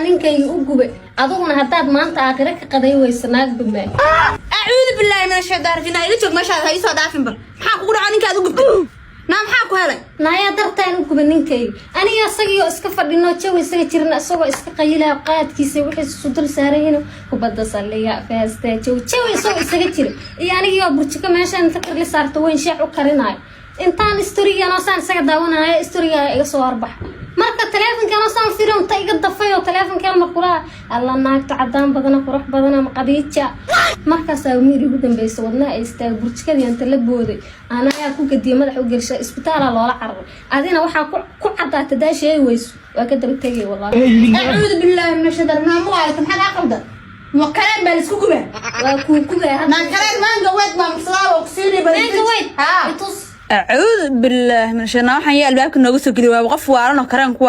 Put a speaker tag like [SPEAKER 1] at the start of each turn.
[SPEAKER 1] ninkay u gubay aduguna hadaad maanta aakhira ka qaday weysanaag bimay
[SPEAKER 2] أعوذ بالله من الشيطان الرجيم إلى شوك ما شاء الله يسوى دافن بر maxaa kugu dhaca ninka aad u gubtay maxaa ku helay
[SPEAKER 1] naya dartaan u gubay ninkay aniga asagii iska fadhino jawi isaga jirna asagoo iska qayilaa qaadkiisa wixii isu dul saarayeen kubadda saliya faasta jawi isaga jira iyo aniga burjiko meesha inta karli saarto weyn shaac u karinayo intaan istoriga saan isaga daawanayo istoriga iga soo arbax marka teleefanka saan fiirin ta iga dafayo teleefanka ma qura alla naagta cadaan badan qurux badan ma qadiija marka saamiri ugu dambeysay wadna ay istaag burjikada inta la booday ana ayaa ku gadiye madax u galshay isbitaal loola carro adina waxa ku cadaatay daashay weyso waa ka daba tagay wallahi
[SPEAKER 2] أعوذ بالله من الشيطان ما مغالط maxaa qaldan ma kaleen baa isku gubay
[SPEAKER 1] waa ku gubay
[SPEAKER 2] ma kaleen maan gaweed ma msalaw oo kusii
[SPEAKER 1] maan gaweed
[SPEAKER 2] أعوذ بالله من الشيطان waxaan yaa albaabka nooga soo geliyo waa qof waalan oo kareen ku